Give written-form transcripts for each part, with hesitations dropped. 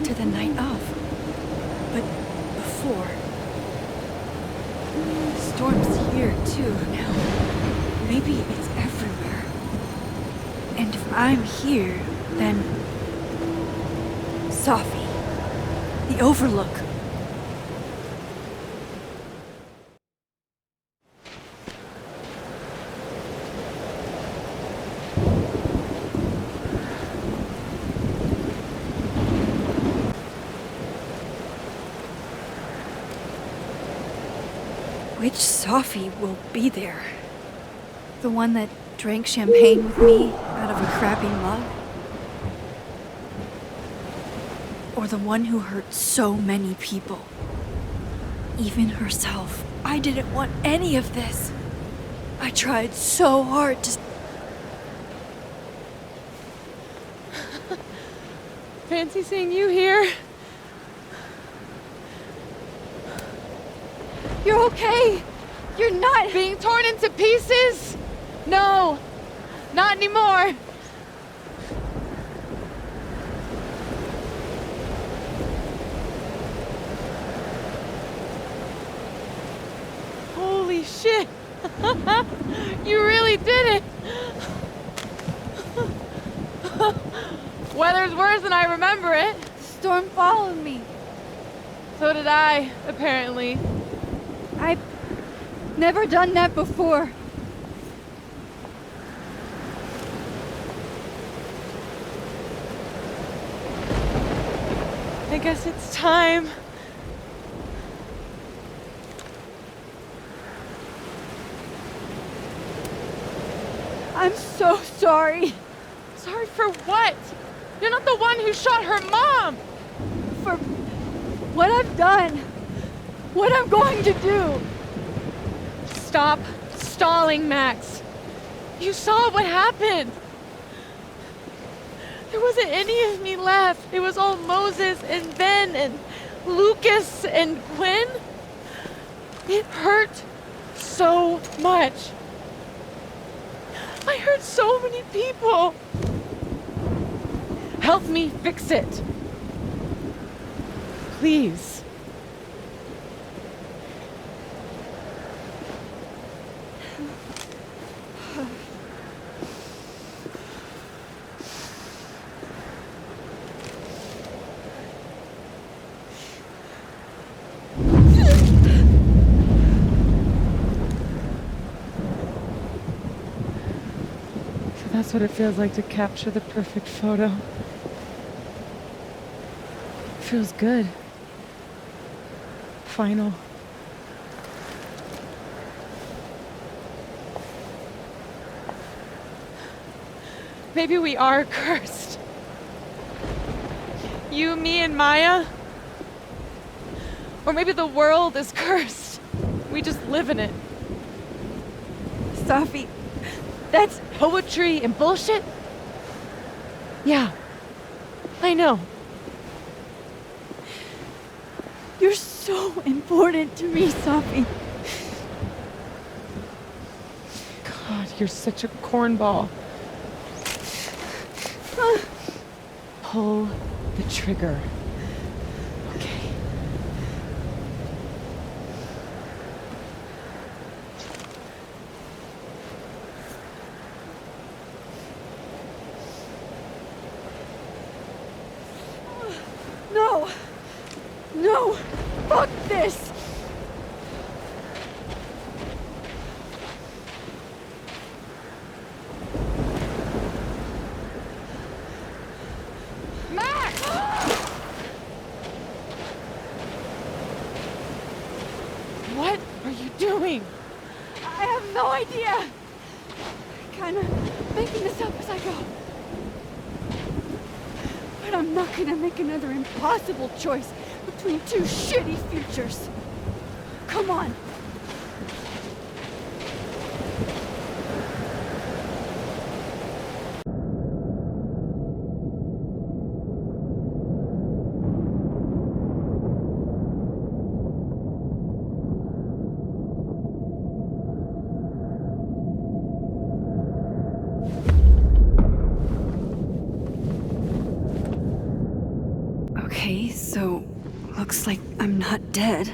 to the night of. But before. Storm's here too now. Maybe it's everywhere. And if I'm here, then... Safi. The Overlook. Which Safi will be there? The one that drank champagne with me out of a crappy mug? Or the one who hurt so many people? Even herself. I didn't want any of this. I tried so hard to... Fancy seeing you here. You're okay! You're not... Being torn into pieces? No, not anymore. Holy shit! You really did it! Weather's worse than I remember it. Storm followed me. So did I, apparently. I've never done that before. I guess it's time. I'm so sorry. Sorry for what? You're not the one who shot her mom! For what I've done. What I'm going to do. Stop stalling, Max. You saw what happened. There wasn't any of me left. It was all Moses and Ben and Lucas and Gwen. It hurt so much. I hurt so many people. Help me fix it. Please. That's what it feels like to capture the perfect photo. It feels good. Final. Maybe we are cursed. You, me, and Maya. Or maybe the world is cursed. We just live in it. Safi, that's Poetry and bullshit? Yeah, I know. You're so important to me, Safi. God, you're such a cornball. Pull the trigger. Okay. No! No! Fuck this! Max! What are you doing? I have no idea! Kinda making this up as I go. But I'm not gonna make another impossible choice between two shitty futures. Come on. Okay, So, looks like I'm not dead.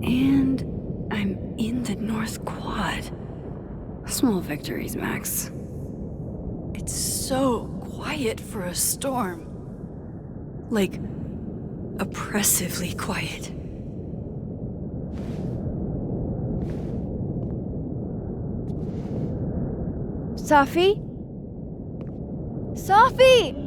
And I'm in the North Quad. Small victories, Max. It's so quiet for a storm. Like, oppressively quiet. Safi? Safi!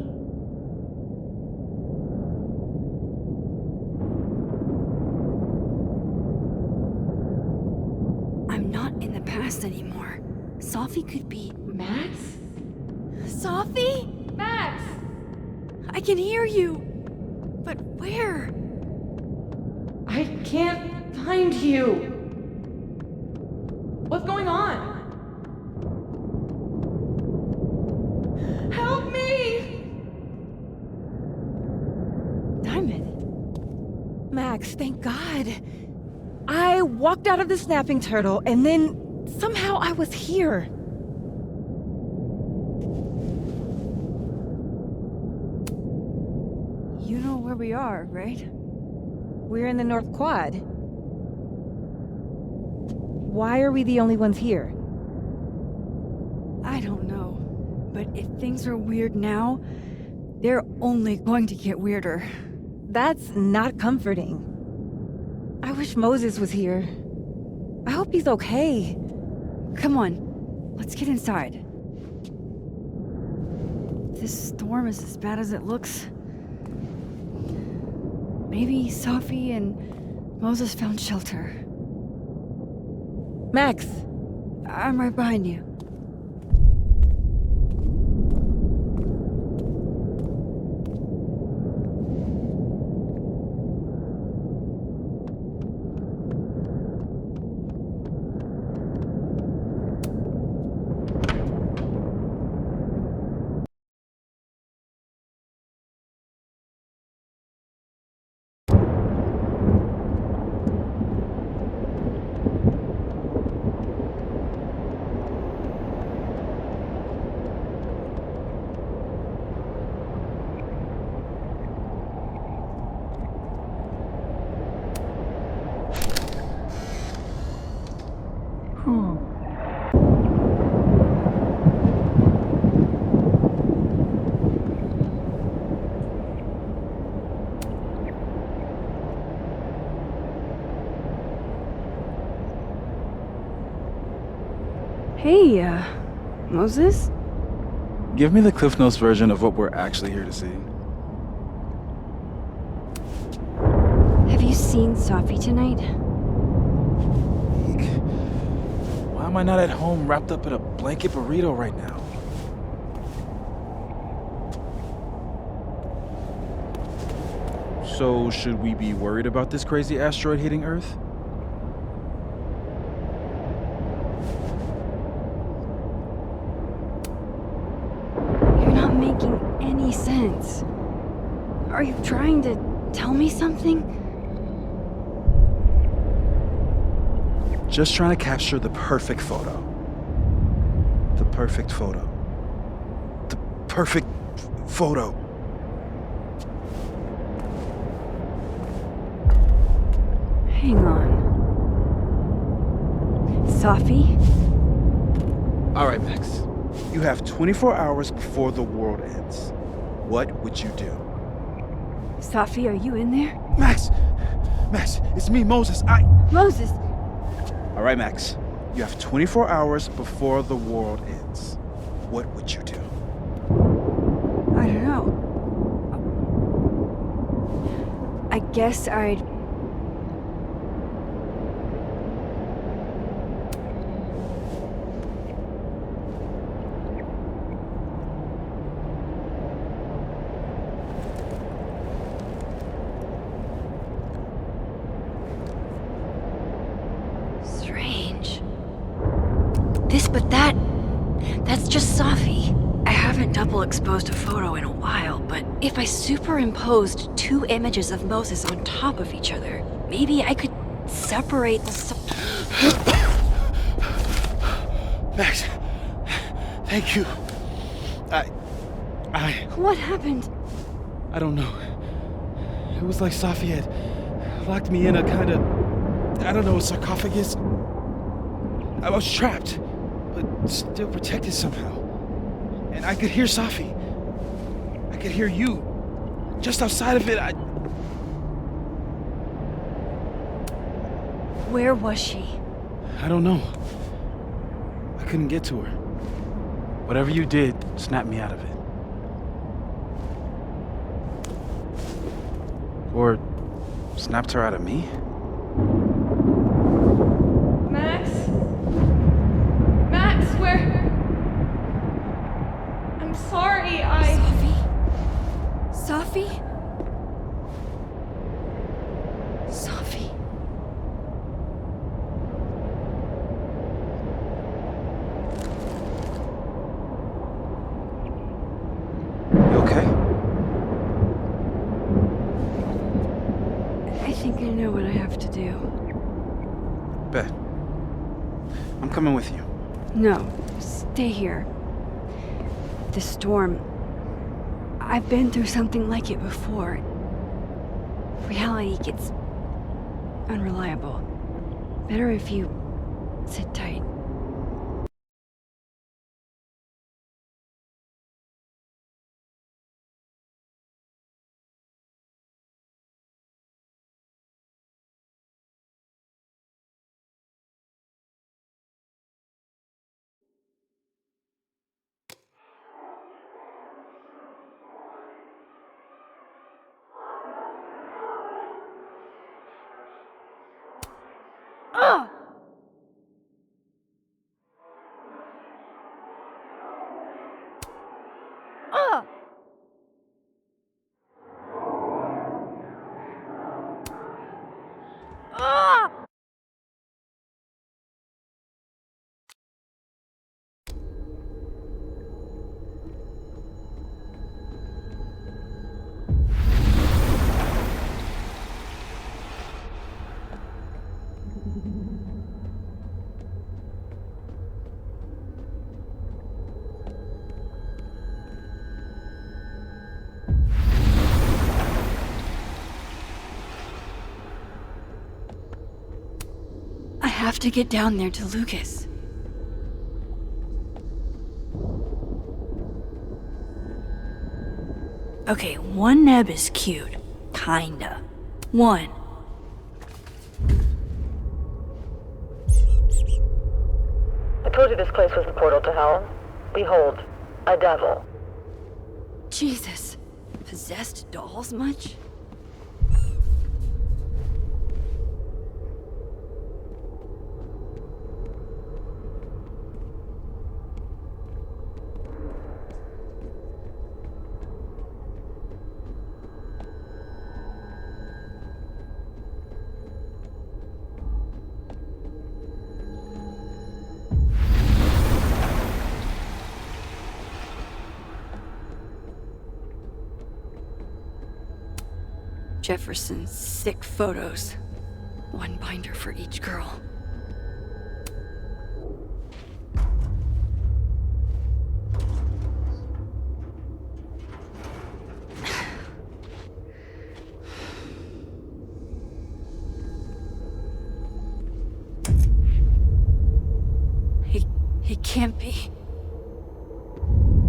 I'm not in the past anymore. Safi could be... Max? Safi? Max! I can hear you. But where? I can't find you. What's going on? Help me! Diamond. Max, thank God. I walked out of the snapping turtle, and then somehow I was here. You know where we are, right? We're in the North Quad. Why are we the only ones here? I don't know. But if things are weird now, they're only going to get weirder. That's not comforting. I wish Moses was here. I hope he's okay. Come on, let's get inside. This storm is as bad as it looks. Maybe Safi and Moses found shelter. Max! I'm right behind you. Hey, Moses? Give me the Cliff Notes version of what we're actually here to see. Have you seen Safi tonight? Eek. Why am I not at home wrapped up in a blanket burrito right now? So, should we be worried about this crazy asteroid hitting Earth? You're not making any sense. Are you trying to tell me something? Just trying to capture the perfect photo. The perfect photo. The perfect photo. Hang on. Safi? All right, Max. You have 24 hours before the world ends. What would you do? Safi, are you in there? Max! Max, it's me, Moses. Moses! All right, Max. You have 24 hours before the world ends. What would you do? I don't know. I guess I'd... Strange. This but that... That's just Safi. I haven't double exposed a photo in a while, but if I superimposed two images of Moses on top of each other, maybe I could separate the... Max, thank you. What happened? I don't know. It was like Safi had locked me in a kind of, I don't know, sarcophagus. I was trapped, but still protected somehow. And I could hear Safi. I could hear you. Just outside of it, Where was she? I don't know. I couldn't get to her. Whatever you did snapped me out of it. Or snapped her out of me? Max? Max, where? I'm sorry, Safi? Safi? You okay? I think I know what I have to do. Bet. I'm coming with you. No, stay here. The storm. I've been through something like it before. Reality gets unreliable. Better if you sit tight. Ugh! Ugh! Ugh! I have to get down there to Lucas. Okay, one neb is cute. Kinda. One. I told you this place was the portal to hell. Behold, a devil. Jesus. Possessed dolls much? Jefferson's sick photos. One binder for each girl. He can't be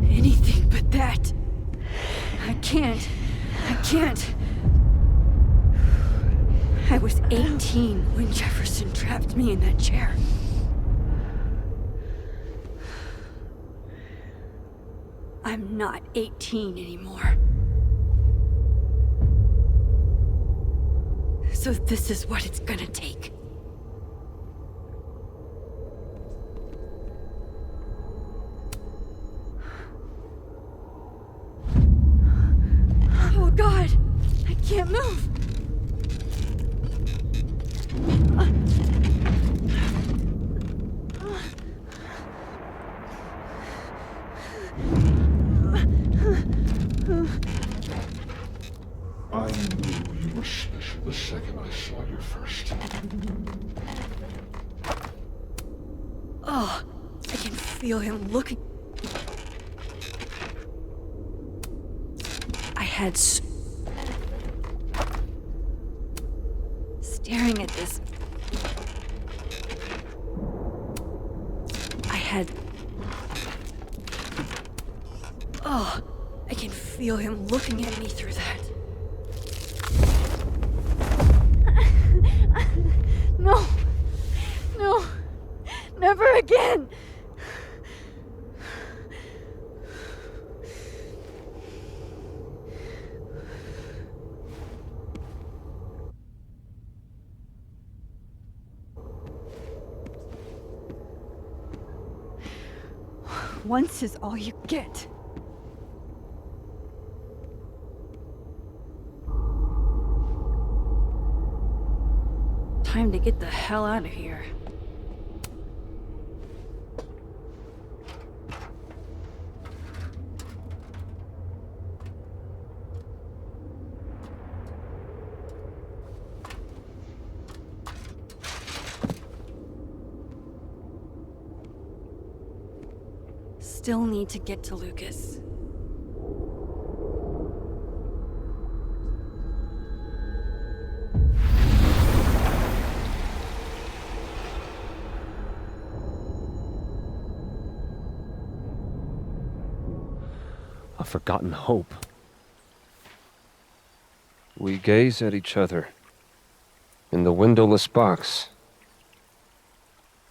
anything but that. I can't. I was 18 when Jefferson trapped me in that chair. I'm not 18 anymore. So this is what it's gonna take. Oh God, I can't move. I knew you were special the second I saw you first. Oh, I can feel him looking. I had staring at this. I had. Oh, I can feel him looking at me through that. No! No! Never again! Once is all you get. Time to get the hell out of here. Still need to get to Lucas. A forgotten hope. We gaze at each other in the windowless box.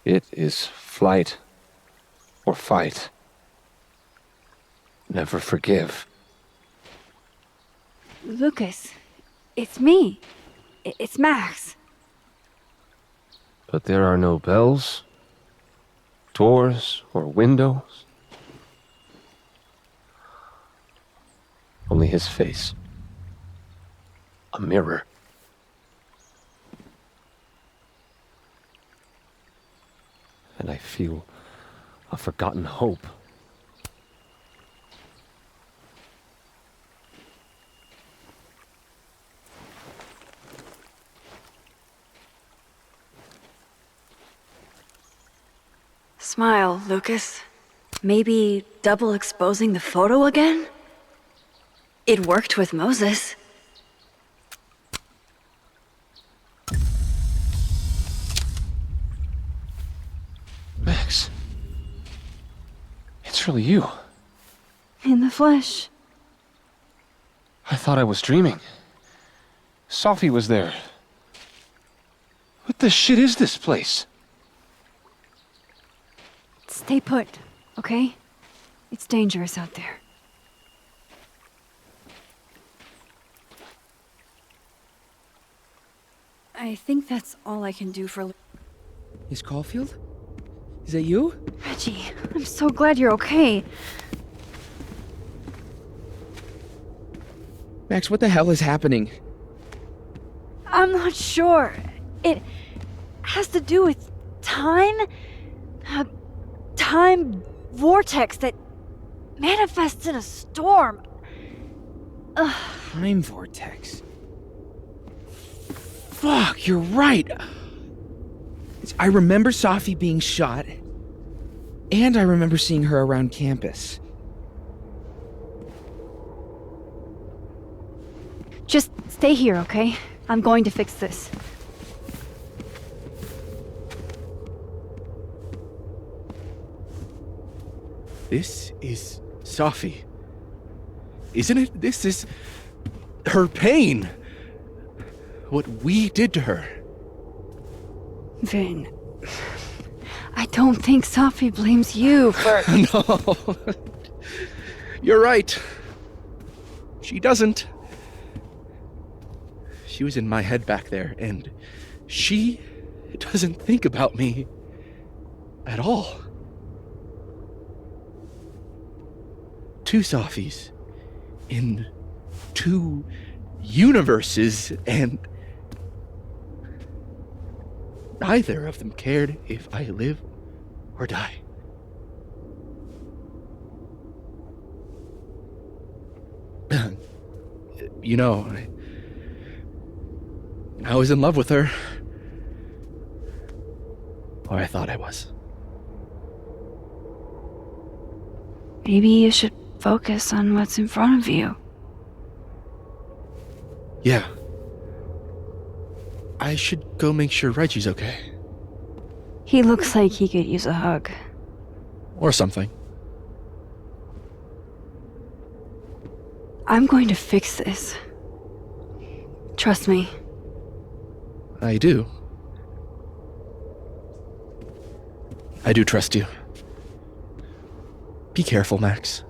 It is flight or fight. Never forgive. Lucas, it's me. It's Max. But there are no bells, doors, or windows. Only his face. A mirror. And I feel a forgotten hope. Smile, Lucas. Maybe double exposing the photo again? It worked with Moses. Max. It's really you. In the flesh. I thought I was dreaming. Sophie was there. What the shit is this place? Stay put, okay? It's dangerous out there. I think that's all I can do for Miss Caulfield? Is that you? Reggie. I'm so glad you're okay. Max, what the hell is happening? I'm not sure. It has to do with time? A time vortex that manifests in a storm. Ugh. Time vortex. Fuck, you're right. I remember Sophie being shot, and I remember seeing her around campus. Just stay here, okay? I'm going to fix this. This is Sophie. Isn't it? This is her pain. What we did to her. Vin, I don't think Sophie blames you for... No. You're right. She doesn't. She was in my head back there, and she doesn't think about me at all. Two Sophies in two universes, and neither of them cared if I live or die. You know, I was in love with her. Or I thought I was. Maybe you should focus on what's in front of you. Yeah. I should go make sure Reggie's okay. He looks like he could use a hug. Or something. I'm going to fix this. Trust me. I do. I do trust you. Be careful, Max.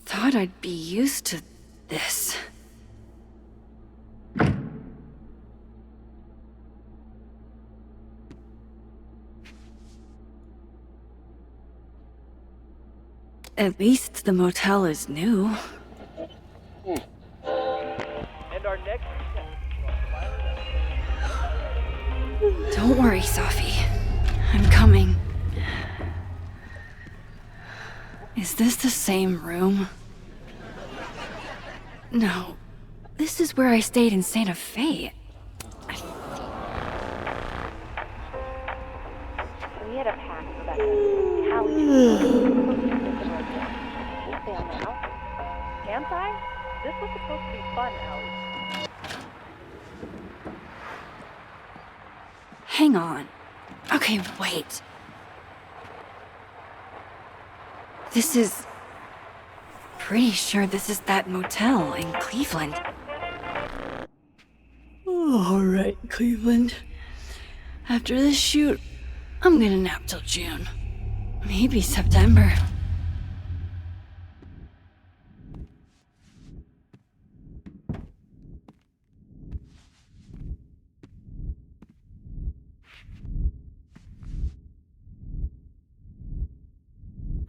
Thought I'd be used to this. At least the motel is new. And our next... Don't worry, Safi. I'm coming. Is this the same room? No. This is where I stayed in Santa Fe. We had a pact, Rebecca. How we do fail now. Can't I? This was supposed to be fun, Allie. Hang on. Okay, wait. This is... Pretty sure this is that motel in Cleveland. Alright, Cleveland. After this shoot, I'm gonna nap till June. Maybe September.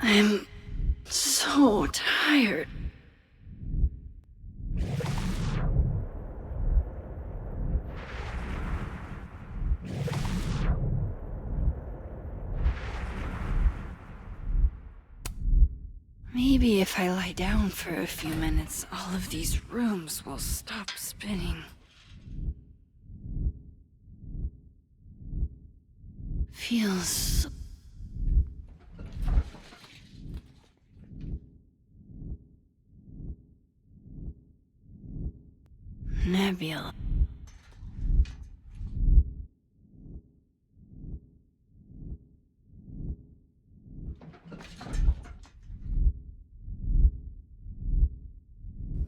I'm so tired. Maybe if I lie down for a few minutes, all of these rooms will stop spinning. Feels... nebula.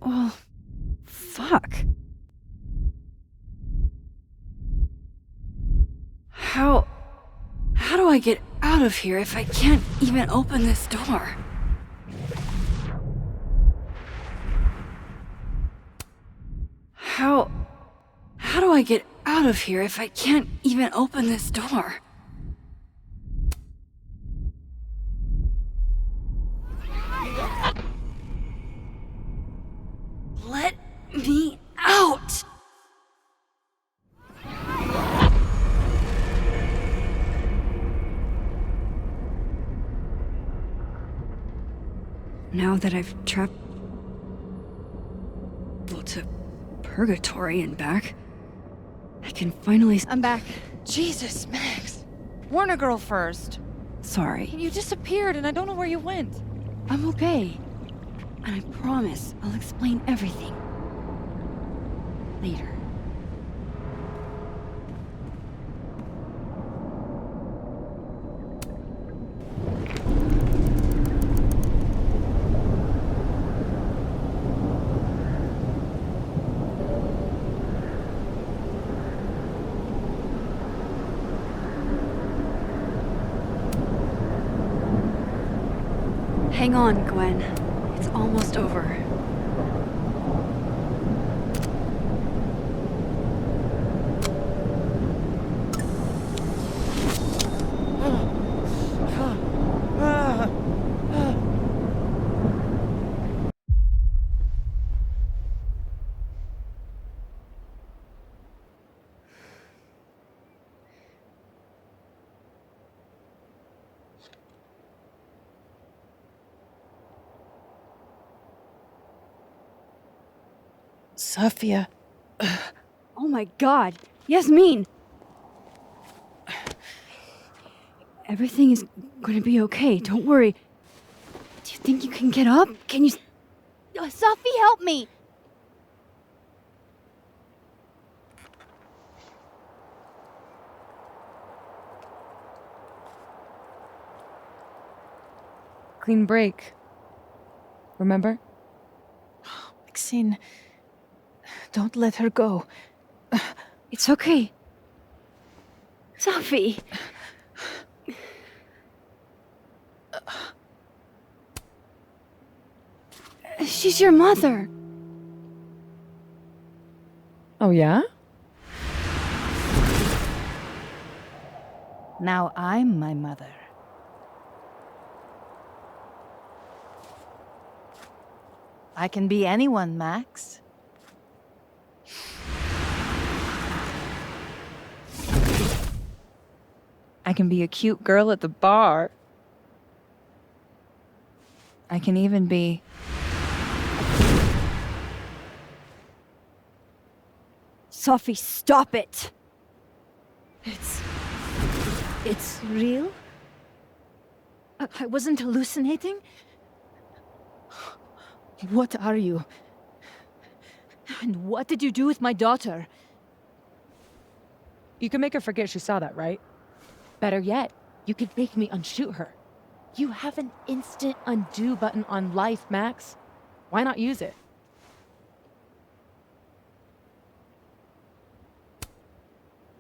Oh, fuck. How do I get out of here if I can't even open this door? How do I get out of here if I can't even open this door? Let me out! Now that I've traveled to purgatory and back, I can finally... I'm back. Jesus, Max. Warn a girl first. Sorry. You disappeared and I don't know where you went. I'm okay. And I promise I'll explain everything. Later. Hang on, Gwen. It's almost over. Sophia. Oh my god, Yasmin! Everything is gonna be okay, don't worry. Do you think you can get up? Can you... Sophie, help me! Clean break. Remember? Maxine, don't let her go. It's okay. Sophie! She's your mother. Oh, yeah? Now I'm my mother. I can be anyone, Max. I can be a cute girl at the bar. I can even be... Sophie, stop it! It's real? I wasn't hallucinating? What are you? And what did you do with my daughter? You can make her forget she saw that, right? Better yet, you could make me unshoot her. You have an instant undo button on life, Max. Why not use it?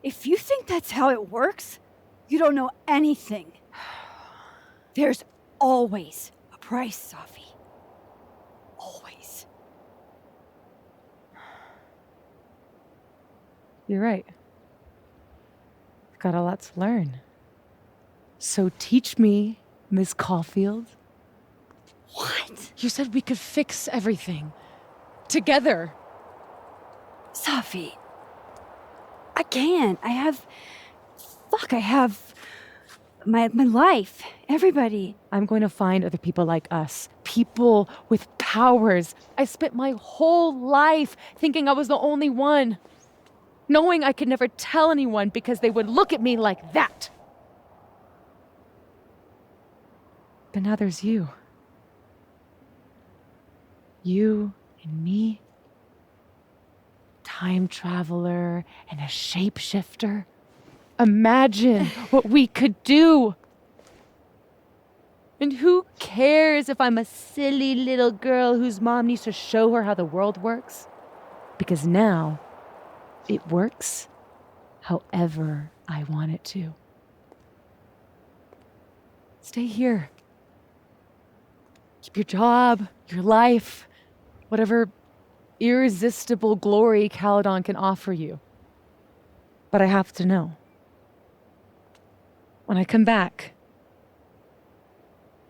If you think that's how it works, you don't know anything. There's always a price, Sophie. Always. You're right. I've got a lot to learn. So teach me, Miss Caulfield. What? You said we could fix everything. Together. Sophie. I can't. I have my life. Everybody. I'm going to find other people like us. People with powers. I spent my whole life thinking I was the only one. Knowing I could never tell anyone because they would look at me like that. But now there's you. You and me. Time traveler and a shapeshifter. Imagine what we could do. And who cares if I'm a silly little girl whose mom needs to show her how the world works? Because now, it works however I want it to. Stay here. Keep your job, your life, whatever irresistible glory Caledon can offer you. But I have to know. When I come back,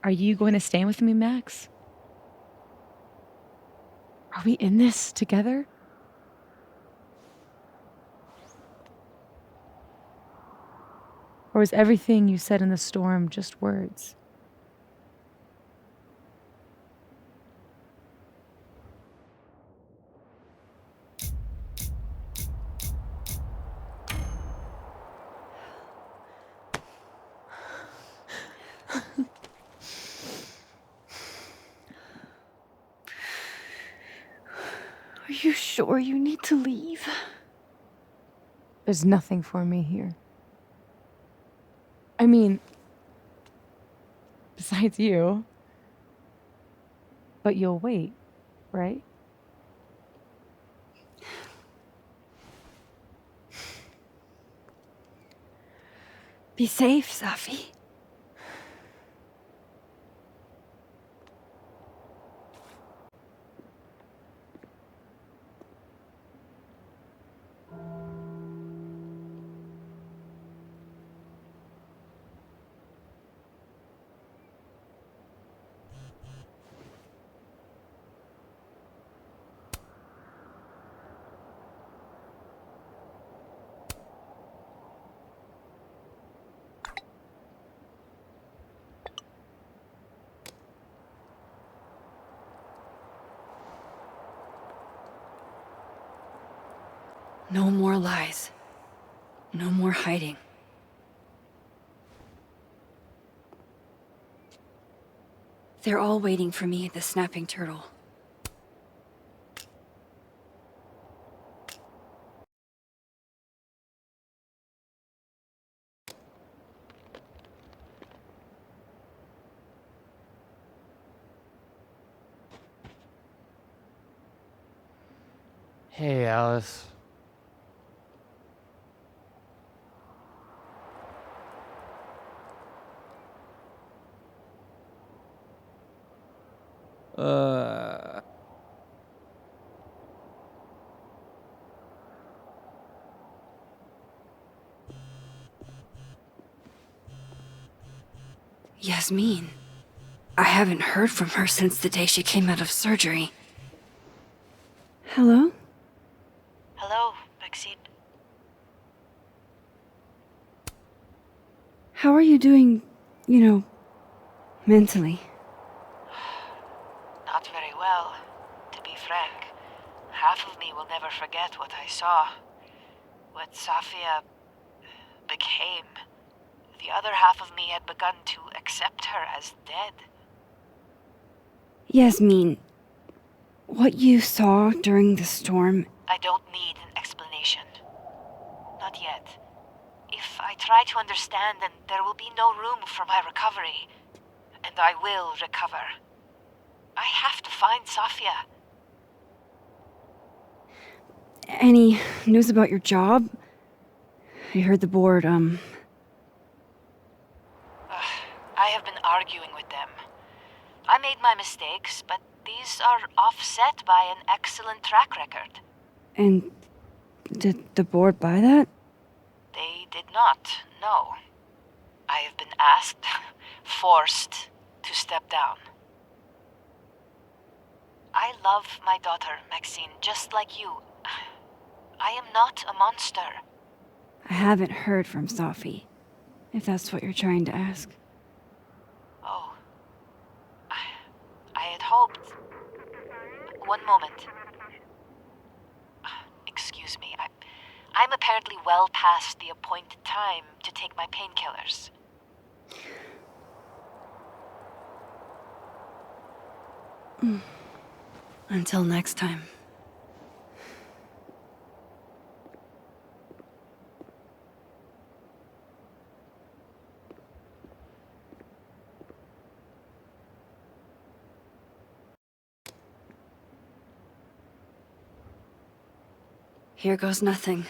are you going to stand with me, Max? Are we in this together? Or is everything you said in the storm just words? Are you sure you need to leave? There's nothing for me here. I mean, besides you. But you'll wait, right? Be safe, Sophie. No more lies. No more hiding. They're all waiting for me at the Snapping Turtle. Hey, Alice. Uh... Yasmin. I haven't heard from her since the day she came out of surgery. Hello? Hello, Maxine. How are you doing, mentally? Not very well, to be frank. Half of me will never forget what I saw. What Safia became. The other half of me had begun to accept her as dead. Yasmin, what you saw during the storm... I don't need an explanation. Not yet. If I try to understand, then there will be no room for my recovery. And I will recover. I have to find Safia. Any news about your job? I heard the board, I have been arguing with them. I made my mistakes, but these are offset by an excellent track record. And did the board buy that? They did not, no. I have been asked, forced, to step down. I love my daughter, Maxine, just like you. I am not a monster. I haven't heard from Safi, if that's what you're trying to ask. Oh. I had hoped... One moment. Excuse me, I'm apparently well past the appointed time to take my painkillers. Until next time. Here goes nothing.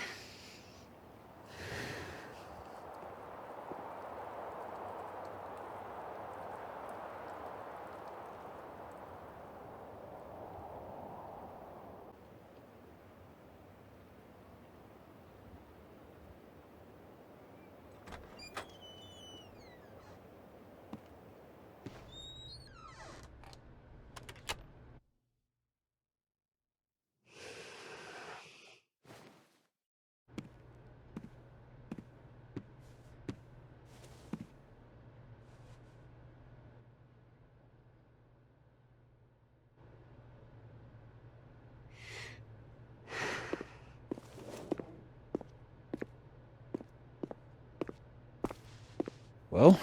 Well,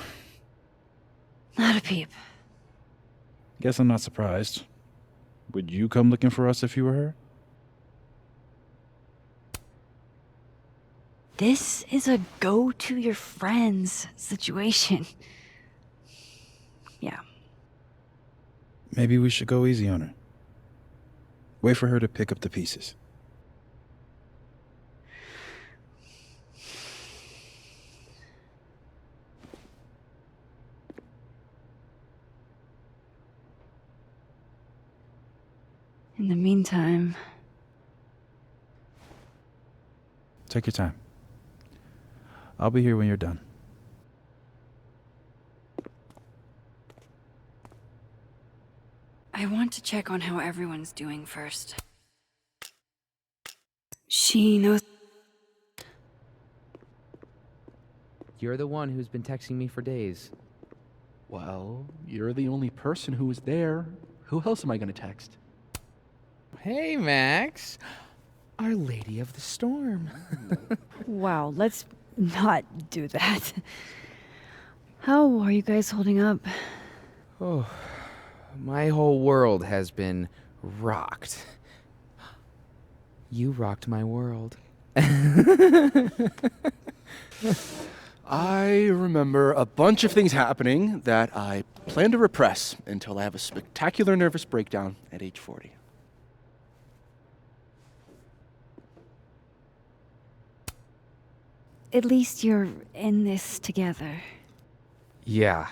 Not a peep. guess I'm not surprised. Would you come looking for us if you were her? This is a go-to-your-friends situation. Yeah. Maybe we should go easy on her. Wait for her to pick up the pieces. In the meantime... Take your time. I'll be here when you're done. I want to check on how everyone's doing first. She knows... You're the one who's been texting me for days. Well, you're the only person who was there. Who else am I going to text? Hey, Max. Our Lady of the Storm. Wow, let's not do that. How are you guys holding up? Oh, my whole world has been rocked. You rocked my world. I remember a bunch of things happening that I plan to repress until I have a spectacular nervous breakdown at age 40. At least you're in this together. Yeah.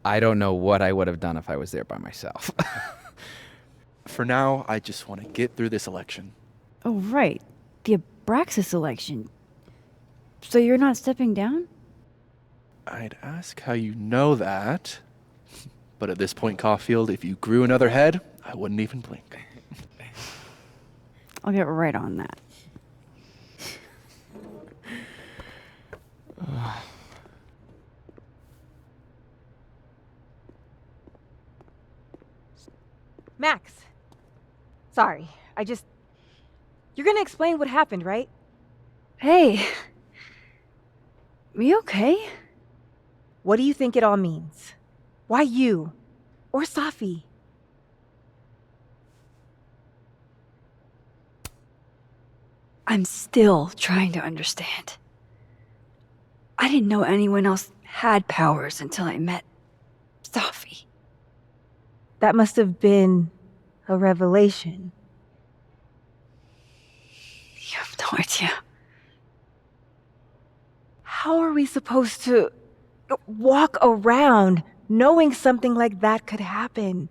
I don't know what I would have done if I was there by myself. For now, I just want to get through this election. Oh, right. The Abraxas election. So you're not stepping down? I'd ask how you know that, but at this point, Caulfield, if you grew another head, I wouldn't even blink. I'll get right on that. Max. Sorry, You're gonna explain what happened, right? Hey. You okay? What do you think it all means? Why you? Or Safi? I'm still trying to understand. I didn't know anyone else had powers until I met Safi. That must have been a revelation. You have no idea. How are we supposed to walk around knowing something like that could happen?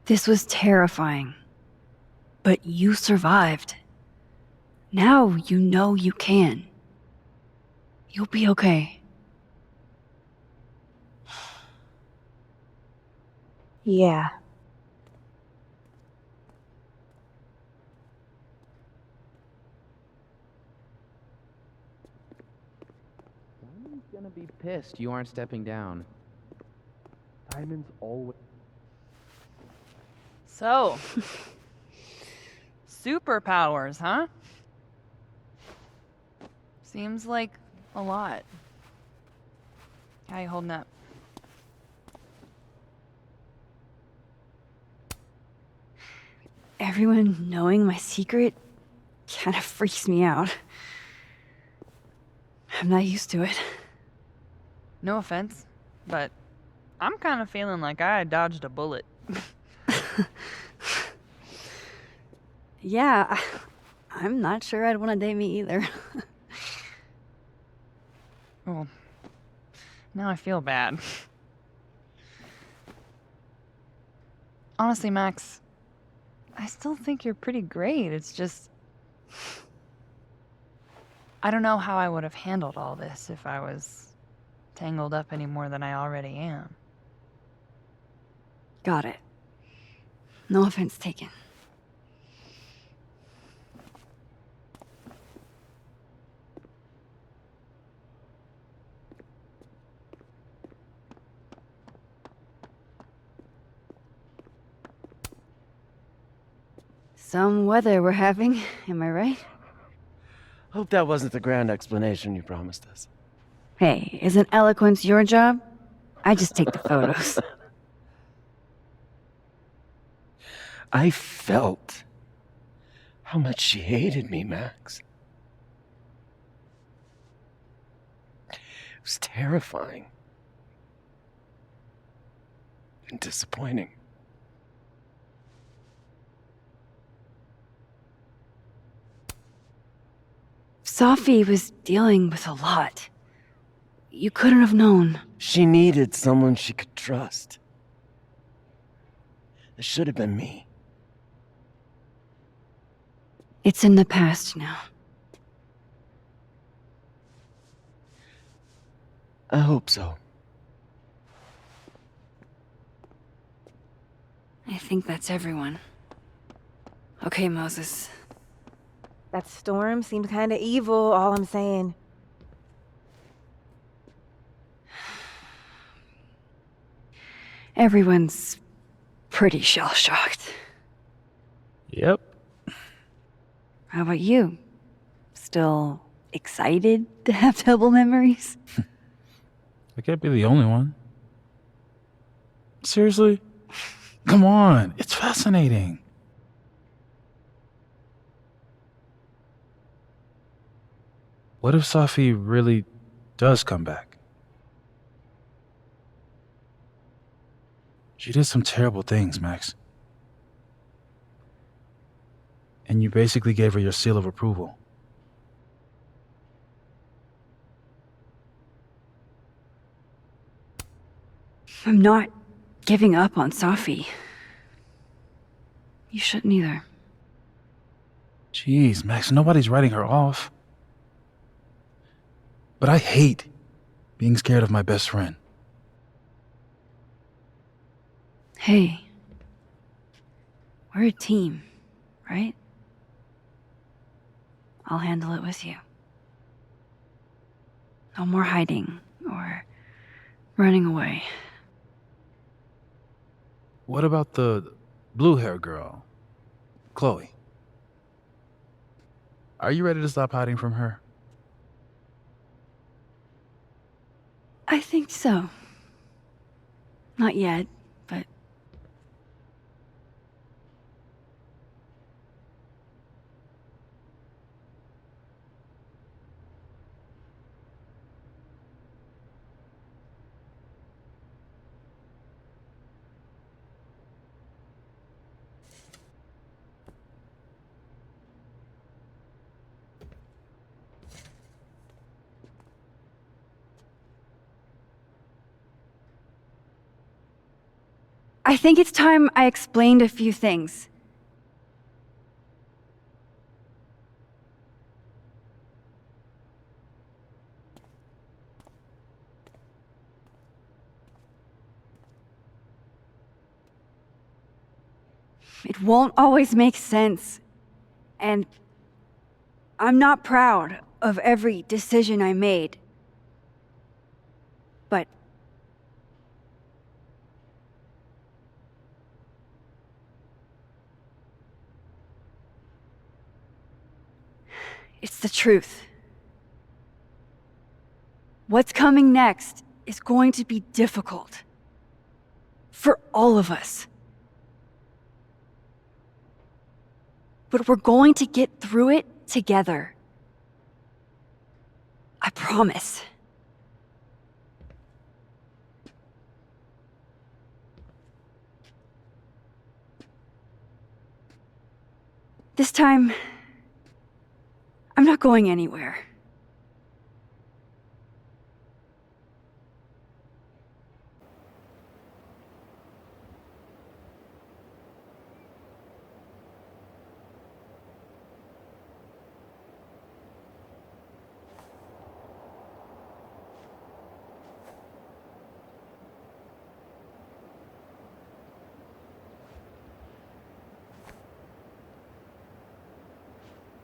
This was terrifying. But you survived. Now you know you can. You'll be okay. Yeah. Simon's gonna be pissed you aren't stepping down. Simon's always... So, superpowers, huh? Seems like a lot. How you holding up? Everyone knowing my secret kind of freaks me out. I'm not used to it. No offense, but I'm kind of feeling like I dodged a bullet. Yeah, I'm not sure I'd want to date me either. Well, now I feel bad. Honestly, Max, I still think you're pretty great. It's just... I don't know how I would have handled all this if I was tangled up any more than I already am. Got it. No offense taken. Some weather we're having, am I right? Hope that wasn't the grand explanation you promised us. Hey, isn't eloquence your job? I just take the photos. I felt how much she hated me, Max. It was terrifying. And disappointing. Safi was dealing with a lot. You couldn't have known. She needed someone she could trust. It should have been me. It's in the past now. I hope so. I think that's everyone. Okay, Moses. That storm seemed kind of evil, all I'm saying. Everyone's pretty shell-shocked. Yep. How about you? Still excited to have double memories? I can't be the only one. Seriously? Come on, it's fascinating. What if Safi really does come back? She did some terrible things, Max. And you basically gave her your seal of approval. I'm not giving up on Safi. You shouldn't either. Jeez, Max, nobody's writing her off. But I hate being scared of my best friend. Hey. We're a team, right? I'll handle it with you. No more hiding or running away. What about the blue-haired girl, Chloe? Are you ready to stop hiding from her? I think so. Not yet, but... I think it's time I explained a few things. It won't always make sense, and I'm not proud of every decision I made. But it's the truth. What's coming next is going to be difficult. For all of us. But we're going to get through it together. I promise. This time, I'm not going anywhere.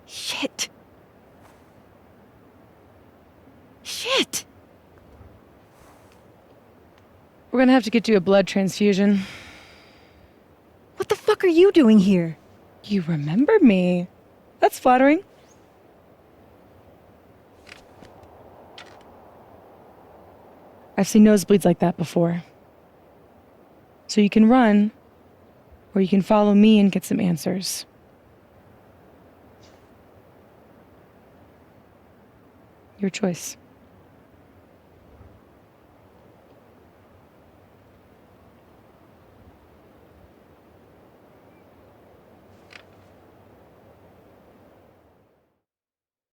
Shit. Shit. We're gonna have to get you a blood transfusion. What the fuck are you doing here? You remember me. That's flattering. I've seen nosebleeds like that before. So you can run, or you can follow me and get some answers. Your choice.